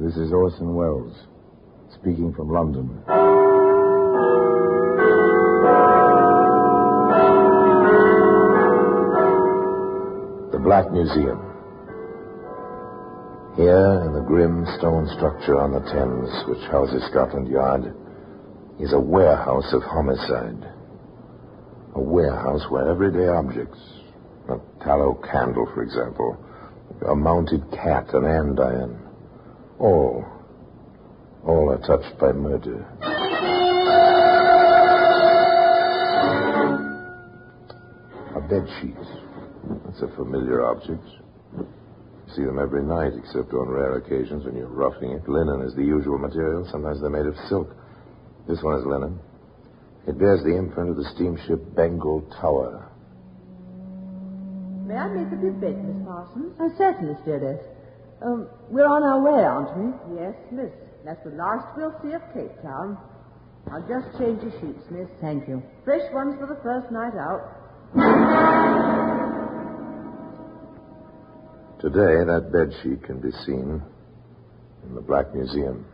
This is Orson Welles, speaking from London. The Black Museum. Here, in the grim stone structure on the Thames, which houses Scotland Yard, is a warehouse of homicide. A warehouse where everyday objects, a tallow candle, for example, a mounted cat, an andiron, all are touched by murder. A bedsheet. That's a familiar object. You see them every night, except on rare occasions when you're roughing it. Linen is the usual material. Sometimes they're made of silk. This one is linen. It bears the imprint of the steamship Bengal Tower. May I make up your bed, Miss Parsons? Certainly, stewardess. We're on our way, aren't we? Yes, miss. That's the last we'll see of Cape Town. I'll just change your sheets, miss. Thank you. Fresh ones for the first night out. Today, that bedsheet can be seen in the Black Museum.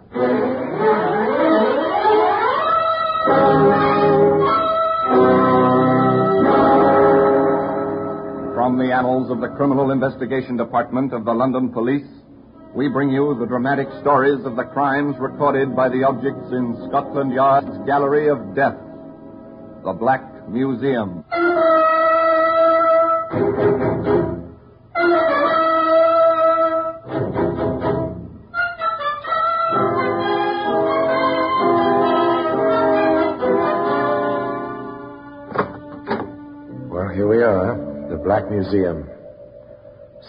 From the annals of the Criminal Investigation Department of the London Police, we bring you the dramatic stories of the crimes recorded by the objects in Scotland Yard's Gallery of Death, the Black Museum. Well, here we are, the Black Museum.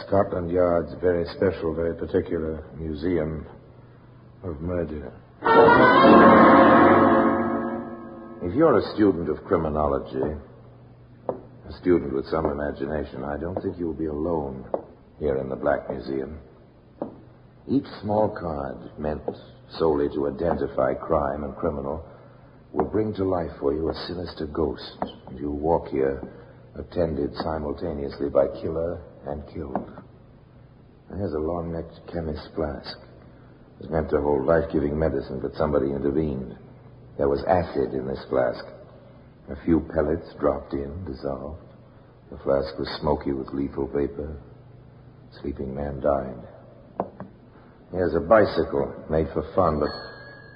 Scotland Yard's very special, very particular museum of murder. If you're a student of criminology, a student with some imagination, I don't think you'll be alone here in the Black Museum. Each small card, meant solely to identify crime and criminal, will bring to life for you a sinister ghost, and you'll walk here attended simultaneously by killer and killed. Here's a long-necked chemist's flask. It was meant to hold life-giving medicine, but somebody intervened. There was acid in this flask. A few pellets dropped in, dissolved. The flask was smoky with lethal vapor. Sleeping man died. Here's a bicycle made for fun, but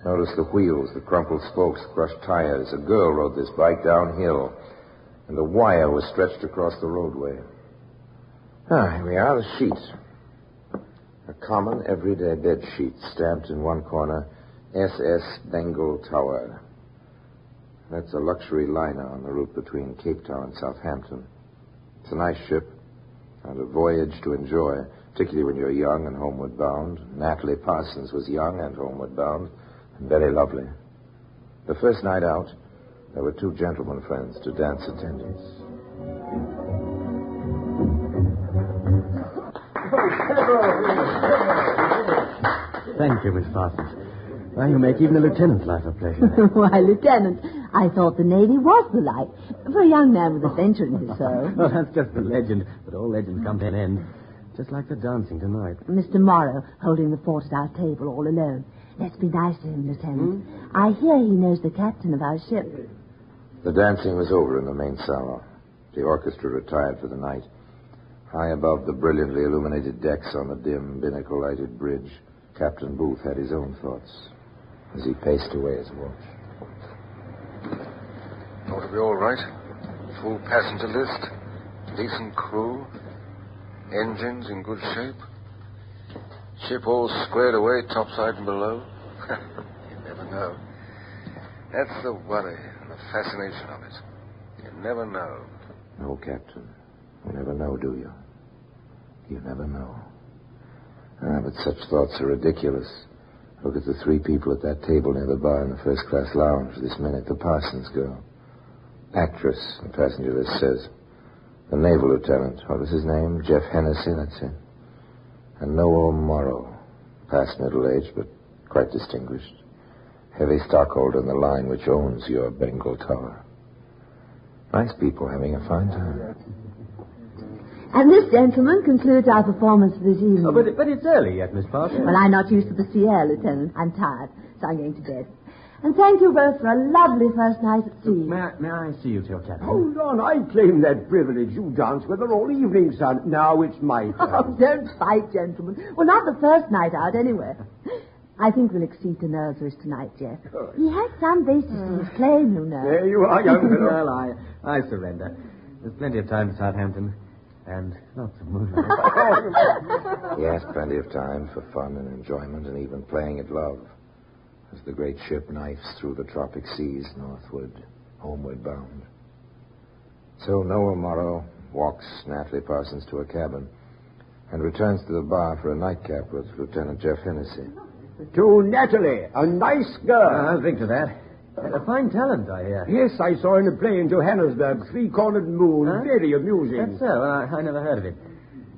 notice the wheels, the crumpled spokes, crushed tires. A girl rode this bike downhill, and a wire was stretched across the roadway. Here we are, the sheet. A common, everyday bed sheet, stamped in one corner, SS Bengal Tower. That's a luxury liner on the route between Cape Town and Southampton. It's a nice ship, and a voyage to enjoy, particularly when you're young and homeward bound. Natalie Parsons was young and homeward bound, and very lovely. The first night out, there were two gentlemen friends to dance attendance. Thank you, Miss Parsons. Well, you make even a lieutenant's life a pleasure. Why, Lieutenant, I thought the Navy was the life for a young man with adventure in his soul. Well, that's just the legend, but all legends come to an end. Just like the dancing tonight. Mr. Morrow holding the fort at our table all alone. Let's be nice to him, Lieutenant. I hear he knows the captain of our ship. The dancing was over in the main salon. The orchestra retired for the night. High above the brilliantly illuminated decks on the dim, binnacle-lighted bridge, Captain Booth had his own thoughts as he paced away his watch. Ought to be all right. Full passenger list, decent crew, engines in good shape, ship all squared away, topside and below. You never know. That's the worry and the fascination of it. You never know. No, Captain. You never know, do you? You never know. But such thoughts are ridiculous. Look at the three people at that table near the bar in the first-class lounge this minute. The Parsons girl. Actress, the passenger list says. The naval lieutenant. What was his name? Jeff Hennessy, that's it. And Noel Morrow. Past middle age, but quite distinguished. Heavy stockholder in the line which owns your Bengal Tower. Nice people having a fine time. And this, gentlemen, concludes our performance for this evening. Oh, but it's early yet, Miss Parsons. Well, I'm not used to the sea air, Lieutenant. I'm tired, so I'm going to bed. And thank you both for a lovely first night at sea. May I see you to your cabin? Hold on, I claim that privilege. You danced with her all evening, son. Now it's my turn. Oh, don't fight, gentlemen. Well, not the first night out, anyway. I think we'll accede to Nerser's tonight, Jeff. He has some basis to his claim, you know. There you are, young fellow. Well, I surrender. There's plenty of time in Southampton. And lots of moonlight. Yes, plenty of time for fun and enjoyment and even playing at love as the great ship knifes through the tropic seas northward, homeward bound. So Noah Morrow walks Natalie Parsons to her cabin and returns to the bar for a nightcap with Lieutenant Jeff Hennessy. To Natalie, a nice girl. I'll think to that. A fine talent, I hear. Yes, I saw in a play in Johannesburg, Three-Cornered Moon. Huh? Very amusing. That's so. I never heard of it.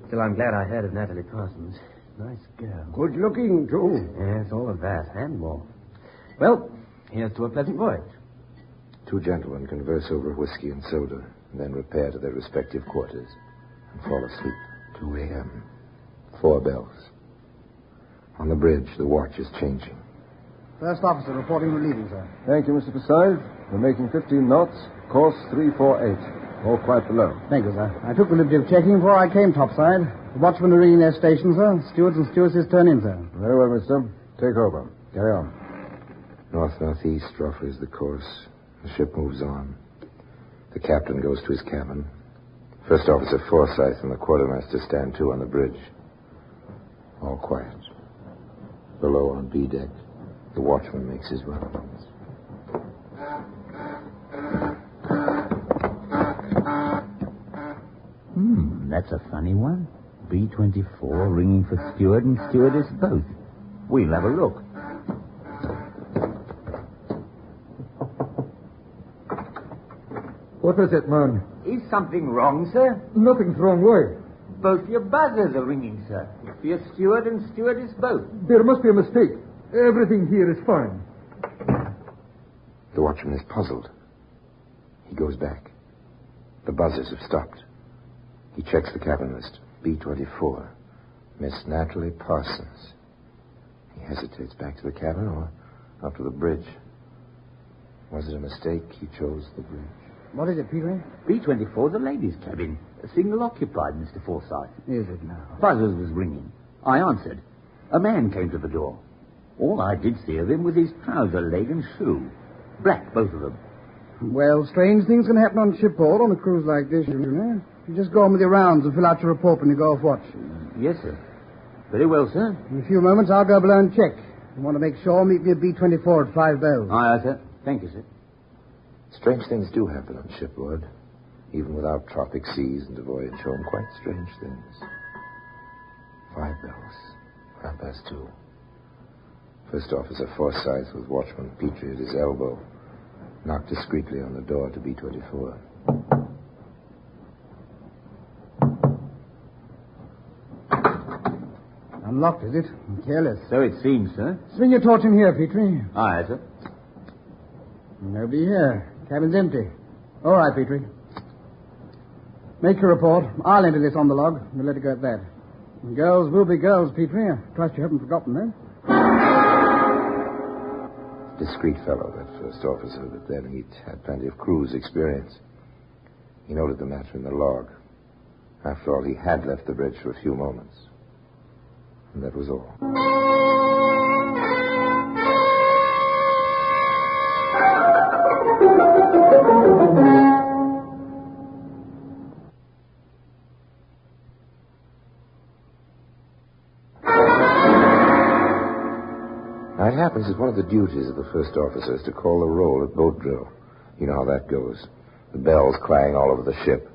Still, I'm glad I heard of Natalie Parsons. Nice girl. Good looking, too. Yes, all of that and more. Well, here's to a pleasant voyage. Two gentlemen converse over whiskey and soda and then repair to their respective quarters and fall asleep. 2 a.m. 4 bells. On the bridge, the watch is changing. First officer reporting relieving, sir. Thank you, Mr. Forsyth. We're making 15 knots. Course 348. All quite below. Thank you, sir. I took the liberty of checking before I came topside. The watchmen are ringing their stations, sir. Stewards and stewardesses turn in, sir. Very well, mister. Take over. Carry on. North-northeast, roughly is the course. The ship moves on. The captain goes to his cabin. First Officer Forsyth and the quartermaster stand to on the bridge. All quiet. Below on B deck, the watchman makes his rounds. That's a funny one. B-24 ringing for steward and stewardess both. We'll have a look. What is it, man? Is something wrong, sir? Nothing's wrong, why? Both your buzzers are ringing, sir. For your steward and stewardess both. There must be a mistake. Everything here is fine. The watchman is puzzled. He goes back. The buzzers have stopped. He checks the cabin list. B-24. Miss Natalie Parsons. He hesitates back to the cabin or up to the bridge. Was it a mistake he chose the bridge? What is it, Peter? B-24, the ladies' cabin. A single occupied, Mr. Forsyth. Is it now? Buzzers was ringing. I answered. A man came to the door. All I did see of him was his trouser leg and shoe. Black, both of them. Well, strange things can happen on shipboard on a cruise like this, you know. You just go on with your rounds and fill out your report when you go off watch. Yes, sir. Very well, sir. In a few moments, I'll go below and check. I want to make sure. Meet me at B-24 at 5 bells. Aye, sir. Thank you, sir. Strange things do happen on shipboard, even without tropic seas and a voyage home. Quite strange things. 5 bells. 2:30. First Officer Forsyth, with Watchman Petrie at his elbow, knocked discreetly on the door to B-24. Unlocked, is it? Careless. So it seems, sir. Swing your torch in here, Petrie. Aye, sir. Nobody here. Cabin's empty. All right, Petrie. Make your report. I'll enter this on the log. We'll let it go at that. And girls will be girls, Petrie. I trust you haven't forgotten them. Discreet fellow, that first officer, but then he'd had plenty of cruise experience. He noted the matter in the log. After all, he had left the bridge for a few moments. And that was all. Now, it happens that one of the duties of the first officer is to call the roll at boat drill. You know how that goes. The bells clang all over the ship.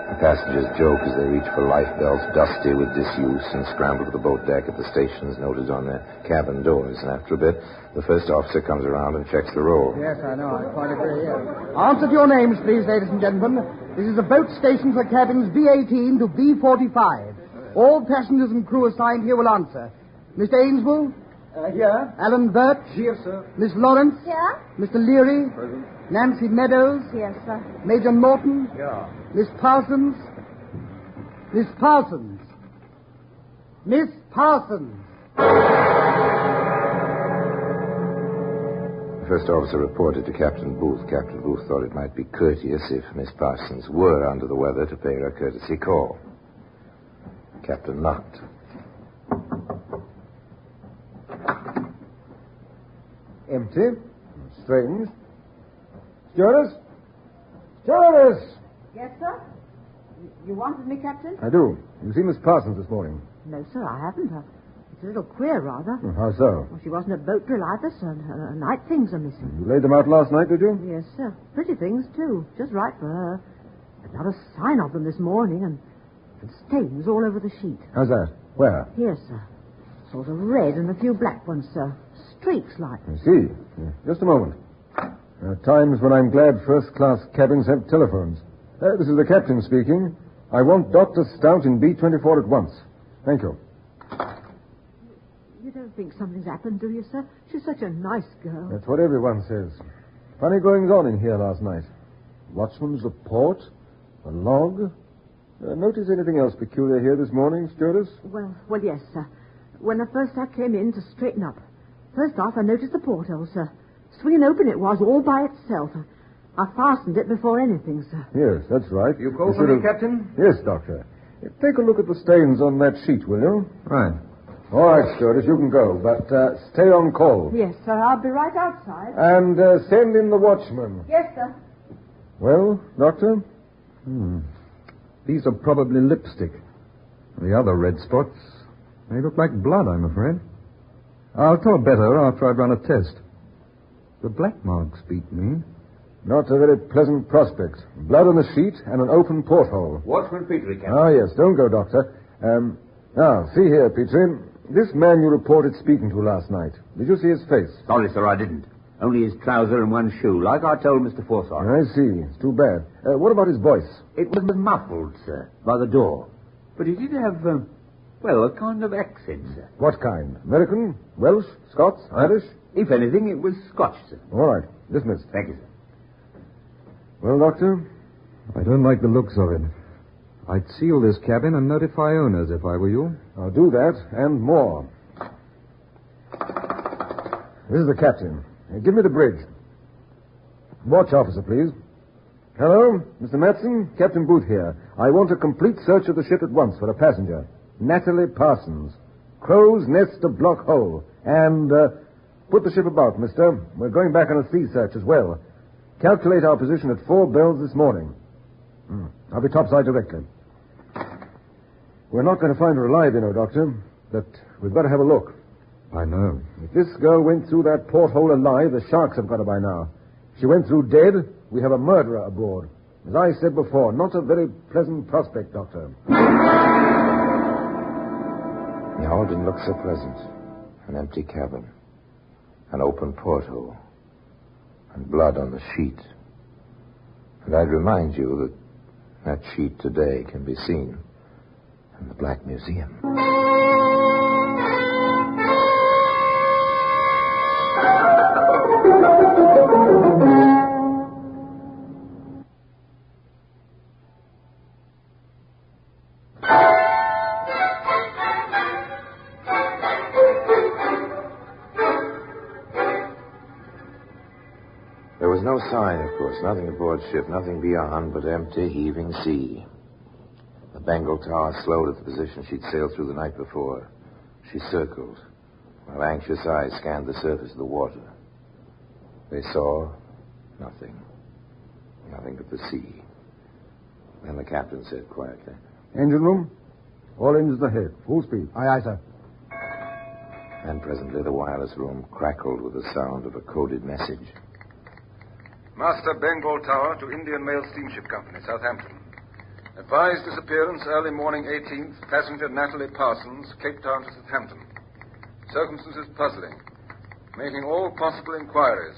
The passengers joke as they reach for life belts, dusty with disuse, and scramble to the boat deck at the stations noted on their cabin doors. And after a bit, the first officer comes around and checks the roll. Yes, I know. I quite agree, yes. Answer to your names, please, ladies and gentlemen. This is the boat station for cabins B-18 to B-45. All passengers and crew assigned here will answer. Mr. Ainsworth? Here. Alan Birch? Here, sir. Miss Lawrence? Yeah? Mr. Leary? Present. Nancy Meadows? Yes, sir. Major Norton? Yeah. Miss Parsons? Miss Parsons. Miss Parsons. The first officer reported to Captain Booth. Captain Booth thought it might be courteous if Miss Parsons were under the weather to pay her a courtesy call. Captain knocked. Empty. Strange. Stewardess? Stewardess! Yes, sir? You wanted me, Captain? I do. You see Miss Parsons this morning? No, sir, I haven't. It's a little queer, rather. How so? Well, she wasn't at boat drill either, sir, and her night things are missing. You laid them out last night, did you? Yes, sir. Pretty things, too. Just right for her. But not a sign of them this morning, and stains all over the sheet. How's that? Where? Here, sir. Sort of red and a few black ones, sir. Streaks like. I see. Just a moment. There are times when I'm glad first-class cabins have telephones. This is the captain speaking. I want Dr. Stout in B-24 at once. Thank you. You don't think something's happened, do you, sir? She's such a nice girl. That's what everyone says. Funny goings-on in here last night. Watchman's report, a log. Notice anything else peculiar here this morning, stewardess? Well, yes, sir. When I came in to straighten up. First off, I noticed the porthole, sir. Swinging open it was, all by itself. I fastened it before anything, sir. Yes, that's right. You called for me, Captain? Yes, Doctor. Take a look at the stains on that sheet, will you? Right. All right, stewardess, you can go, but stay on call. Yes, sir, I'll be right outside. And send in the watchman. Yes, sir. Well, Doctor? These are probably lipstick. The other red spots, they look like blood, I'm afraid. I'll tell better after I've run a test. The black marks beat me. Not a very pleasant prospect. Blood on the sheet and an open porthole. Watchman Petrie, Captain. Ah, yes. Don't go, Doctor. See here, Petrie. This man you reported speaking to last night. Did you see his face? Sorry, sir, I didn't. Only his trouser and one shoe, like I told Mr. Forsyth. I see. It's too bad. What about his voice? It was muffled, sir, by the door. But he did have, a kind of accent, sir. What kind? American? Welsh? Scots? Irish? If anything, it was Scotch, sir. All right. Dismissed. Thank you, sir. Well, Doctor? I don't like the looks of it. I'd seal this cabin and notify owners if I were you. I'll do that and more. This is the captain. Give me the bridge. Watch officer, please. Hello, Mr. Matson, Captain Booth here. I want a complete search of the ship at once for a passenger. Natalie Parsons. Crow's Nest to Block Hole. And, put the ship about, mister. We're going back on a sea search as well. Calculate our position at 4 bells this morning. I'll be topside directly. We're not going to find her alive, you know, Doctor. But we've got to have a look. I know. If this girl went through that porthole alive, the sharks have got her by now. If she went through dead, we have a murderer aboard. As I said before, not a very pleasant prospect, Doctor. No, it didn't look so pleasant. An empty cabin. An open porthole. And blood on the sheet. And I'd remind you that sheet today can be seen in the Black Museum. There was no sign, of course, nothing aboard ship, nothing beyond but empty, heaving sea. The Bengal Tower slowed at the position she'd sailed through the night before. She circled, while anxious eyes scanned the surface of the water. They saw nothing. Nothing but the sea. Then the captain said quietly, Engine room? All engines ahead. Full speed. Aye, aye, sir. and presently the wireless room crackled with the sound of a coded message. Master Bengal Tower to Indian Mail Steamship Company, Southampton. Advised disappearance early morning 18th. Passenger Natalie Parsons, Cape Town to Southampton. Circumstances puzzling. Making all possible inquiries.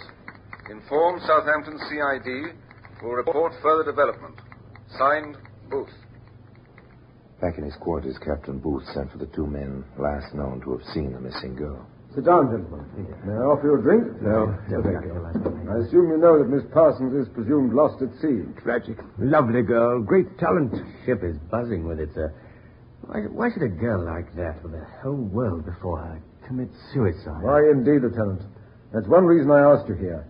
Inform Southampton CID. Will report further development. Signed, Booth. Back in his quarters, Captain Booth sent for the two men last known to have seen the missing girl. Sit down, gentlemen. May I offer you a drink? No, thank you. I assume you know that Miss Parsons is presumed lost at sea. Tragic. Lovely girl. Great talent. Ship is buzzing with it, sir. Why should a girl like that, with the whole world before her, commit suicide? Why, indeed, Lieutenant. That's one reason I asked you here.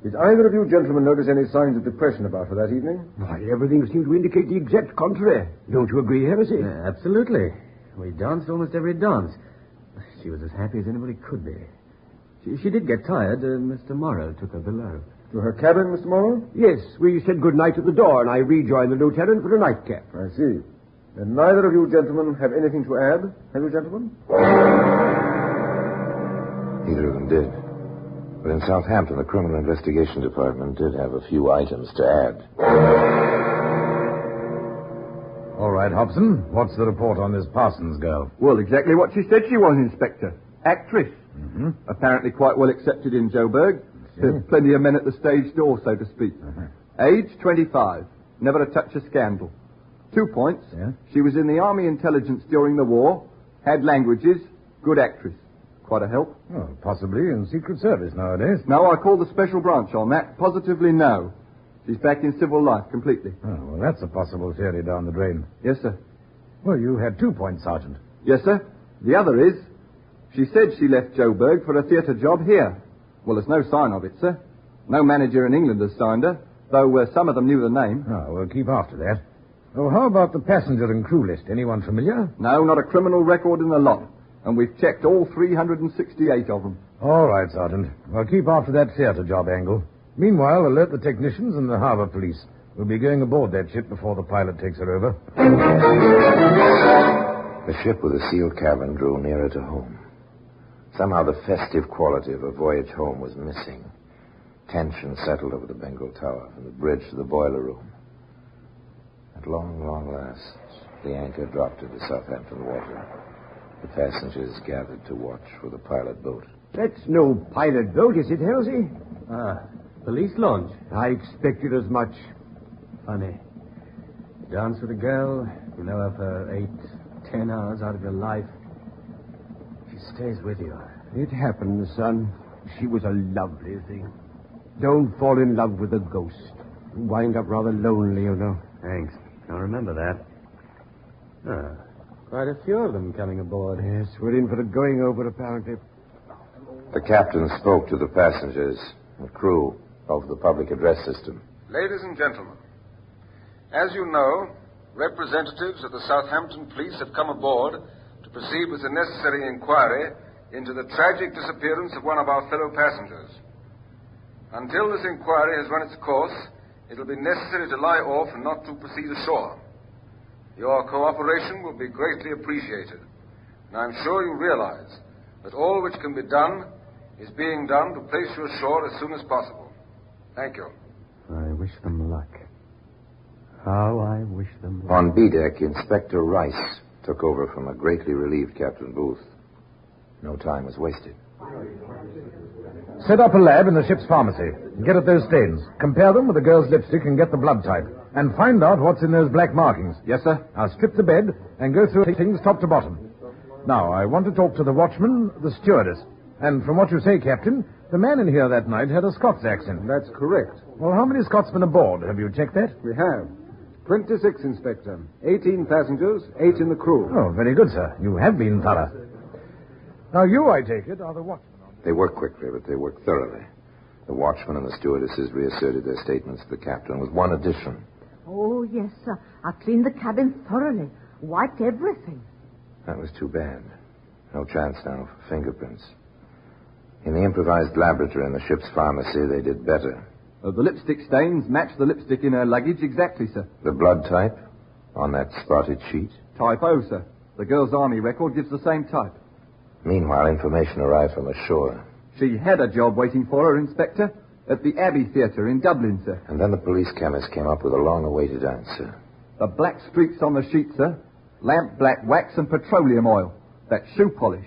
Did either of you gentlemen notice any signs of depression about her that evening? Why, everything seemed to indicate the exact contrary. Don't you agree, Heresy? Absolutely. We danced almost every dance. She was as happy as anybody could be. She did get tired. Mr. Morrow took her below. To her cabin, Mr. Morrow? Yes, we said good night at the door, and I rejoined the lieutenant for a nightcap. I see. And neither of you gentlemen have anything to add, have you, gentlemen? Neither of them did. But in Southampton, the Criminal Investigation Department did have a few items to add. All right, Hobson. What's the report on this Parsons girl? Well, exactly what she said she was, Inspector. Actress. Mm-hmm. Apparently quite well accepted in Joburg. There's plenty of men at the stage door, so to speak. Age, 25. Never a touch of scandal. 2 points. Yeah? She was in the Army Intelligence during the war. Had languages. Good actress. Quite a help. Oh, possibly in Secret Service nowadays. No, I called the special branch on that. Positively no. She's back in civil life completely. Oh, well, that's a possible theory down the drain. Yes, sir. Well, you had 2 points, Sergeant. Yes, sir. The other is, she said she left Joburg for a theatre job here. Well, there's no sign of it, sir. No manager in England has signed her, though some of them knew the name. Oh, we'll keep after that. Oh, how about the passenger and crew list? Anyone familiar? No, not a criminal record in the lot. And we've checked all 368 of them. All right, Sergeant. We'll keep after that theatre job angle. Meanwhile, alert the technicians and the harbour police. We'll be going aboard that ship before the pilot takes her over. The ship with the sealed cabin drew nearer to home. Somehow the festive quality of a voyage home was missing. Tension settled over the Bengal Tower, from the bridge to the boiler room. At long, long last, the anchor dropped into Southampton water. The passengers gathered to watch for the pilot boat. That's no pilot boat, is it, Heresy? Police launch. I expected as much. Funny. Dance with a girl, you know her for 8-10 hours out of your life. She stays with you. It happened, son. She was a lovely thing. Don't fall in love with a ghost. You wind up rather lonely, you know. Thanks. I'll remember that. Quite a few of them coming aboard. Yes, we're in for the going over, apparently. The captain spoke to the passengers and crew over the public address system. Ladies and gentlemen, as you know, representatives of the Southampton police have come aboard to proceed with the necessary inquiry into the tragic disappearance of one of our fellow passengers. Until this inquiry has run its course, it will be necessary to lie off and not to proceed ashore. Your cooperation will be greatly appreciated, and I'm sure you realize that all which can be done is being done to place you ashore as soon as possible. Thank you. I wish them luck. How I wish them luck. On B-deck, Inspector Rice took over from a greatly relieved Captain Booth. No time was wasted. Set up a lab in the ship's pharmacy. Get at those stains. Compare them with the girl's lipstick and get the blood type. And find out what's in those black markings. Yes, sir. Now strip the bed and go through things top to bottom. Now, I want to talk to the watchman, the stewardess. And from what you say, Captain, the man in here that night had a Scots accent. That's correct. Well, how many Scotsmen aboard? Have you checked that? We have. 26, Inspector. 18 passengers, 8 in the crew. Oh, very good, sir. You have been thorough. Now, you, I take it, are the watchmen. They worked quickly, but they worked thoroughly. The watchman and the stewardesses reasserted their statements to the captain with one addition. Oh, yes, sir. I cleaned the cabin thoroughly. Wiped everything. That was too bad. No chance now for fingerprints. In the improvised laboratory in the ship's pharmacy, they did better. The lipstick stains match the lipstick in her luggage exactly, sir. The blood type on that spotted sheet? Type O, sir. The girl's army record gives the same type. Meanwhile, information arrived from ashore. She had a job waiting for her, Inspector, at the Abbey Theatre in Dublin, sir. And then the police chemist came up with a long-awaited answer. The black streaks on the sheet, sir. Lamp black wax and petroleum oil. That's shoe polish.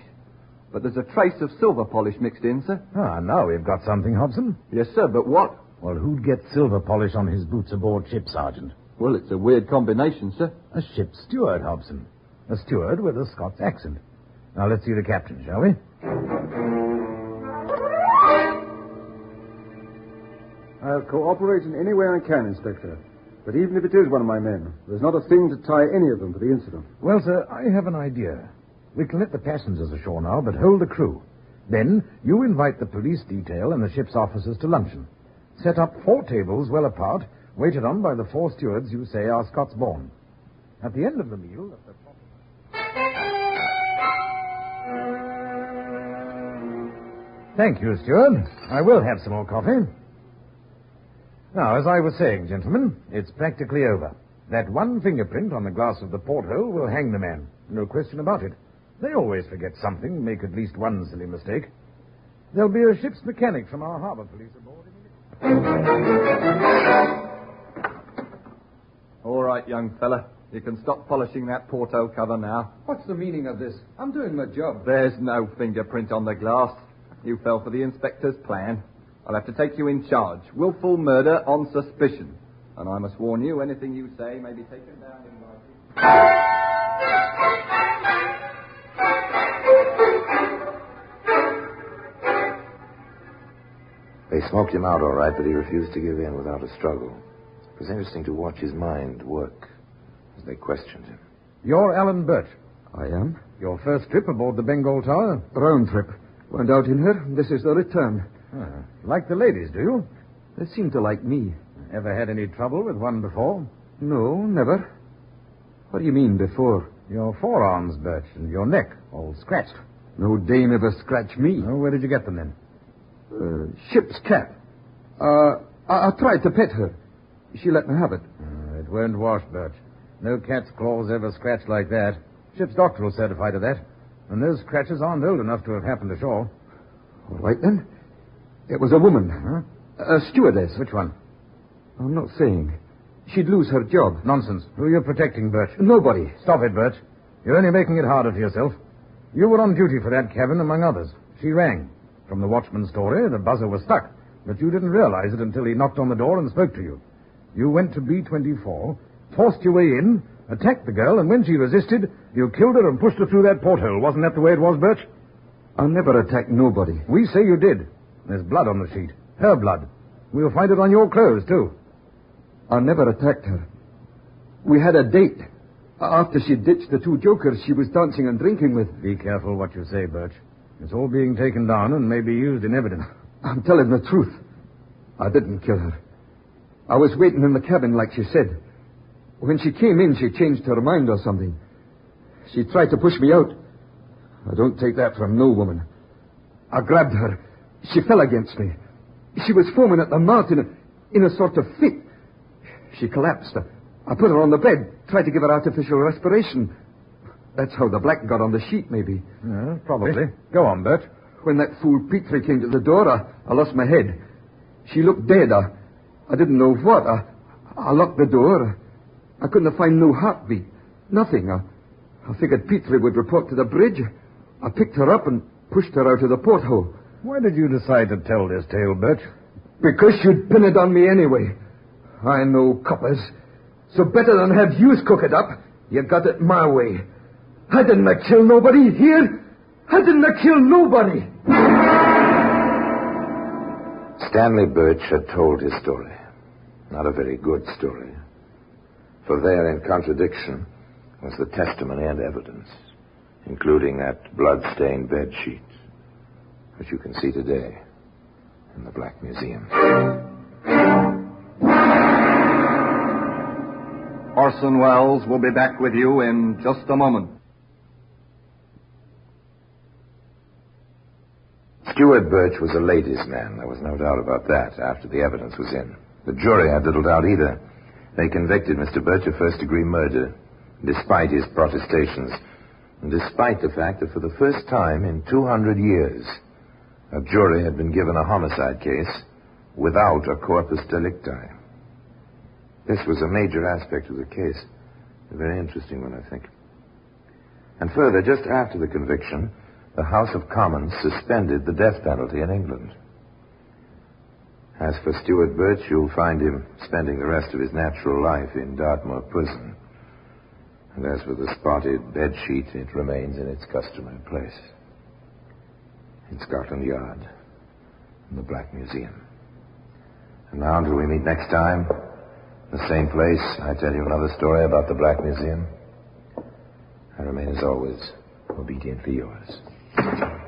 But there's a trace of silver polish mixed in, sir. Ah, now we've got something, Hobson. Yes, sir, but what? Well, who'd get silver polish on his boots aboard ship, Sergeant? Well, it's a weird combination, sir. A ship steward, Hobson. A steward with a Scots accent. Now, let's see the captain, shall we? I'll cooperate in any way I can, Inspector. But even if it is one of my men, there's not a thing to tie any of them to the incident. Well, sir, I have an idea. We can let the passengers ashore now, but hold the crew. Then you invite the police detail and the ship's officers to luncheon. Set up 4 tables well apart, waited on by the 4 stewards you say are Scots-born. At the end of the meal... Thank you, steward. I will have some more coffee. Now, as I was saying, gentlemen, it's practically over. That one fingerprint on the glass of the porthole will hang the man. No question about it. They always forget something, make at least one silly mistake. There'll be a ship's mechanic from our harbor police aboard in a minute. All right, young fella. You can stop polishing that porthole cover now. What's the meaning of this? I'm doing my job. There's no fingerprint on the glass. You fell for the inspector's plan. I'll have to take you in charge. Willful murder on suspicion. And I must warn you, anything you say may be taken down in writing. They smoked him out all right, but he refused to give in without a struggle. It was interesting to watch his mind work as they questioned him. You're Alan Birch. I am. Your first trip aboard the Bengal Tower? Round trip. Went out in her. This is the return. Like the ladies, do you? They seem to like me. Ever had any trouble with one before? No, never. What do you mean, before? Your forearms, Birch, and your neck, all scratched. No dame ever scratched me. Oh, where did you get them, then? Ship's cat. I tried to pet her. She let me have it. It won't wash, Birch. No cat's claws ever scratched like that. Ship's doctor will certify to that. And those scratches aren't old enough to have happened ashore. All right, then. It was a woman. Huh? A stewardess. Which one? I'm not saying. She'd lose her job. Nonsense. Who are you protecting, Birch? Nobody. Stop it, Birch. You're only making it harder for yourself. You were on duty for that cabin, among others. She rang. From the watchman's story, the buzzer was stuck. But you didn't realize it until he knocked on the door and spoke to you. You went to B-24, forced your way in, attacked the girl, and when she resisted, you killed her and pushed her through that porthole. Wasn't that the way it was, Birch? I never attacked nobody. We say you did. There's blood on the sheet. Her blood. We'll find it on your clothes, too. I never attacked her. We had a date. After she ditched the 2 jokers she was dancing and drinking with. Be careful what you say, Birch. It's all being taken down and may be used in evidence. I'm telling the truth. I didn't kill her. I was waiting in the cabin like she said. When she came in, she changed her mind or something. She tried to push me out. I don't take that from no woman. I grabbed her. She fell against me. She was foaming at the mouth in a sort of fit. She collapsed. I put her on the bed, tried to give her artificial respiration. That's how the black got on the sheet, maybe. Yeah, probably. Go on, Bert. When that fool Petrie came to the door, I lost my head. She looked dead. I didn't know what. I locked the door. I couldn't find no heartbeat. Nothing. I figured Petrie would report to the bridge. I picked her up and pushed her out of the porthole. Why did you decide to tell this tale, Bert? Because you'd pin it on me anyway. I know coppers. So better than have yous cook it up, you got it my way. I didn't kill nobody here. I didn't kill nobody. Stanley Birch had told his story. Not a very good story. For there, in contradiction, was the testimony and evidence, including that blood-stained bed sheet, which you can see today in the Black Museum. Orson Welles will be back with you in just a moment. Stuart Birch was a ladies' man. There was no doubt about that after the evidence was in. The jury had little doubt either. They convicted Mr. Birch of first-degree murder, despite his protestations, and despite the fact that for the first time in 200 years, a jury had been given a homicide case without a corpus delicti. This was a major aspect of the case. A very interesting one, I think. And further, just after the conviction, the House of Commons suspended the death penalty in England. As for Stuart Birch, you'll find him spending the rest of his natural life in Dartmoor prison. And as for the spotted bed sheet, it remains in its customary place. In Scotland Yard, in the Black Museum. And now, until we meet next time, the same place, I tell you another story about the Black Museum. I remain, as always, obediently yours.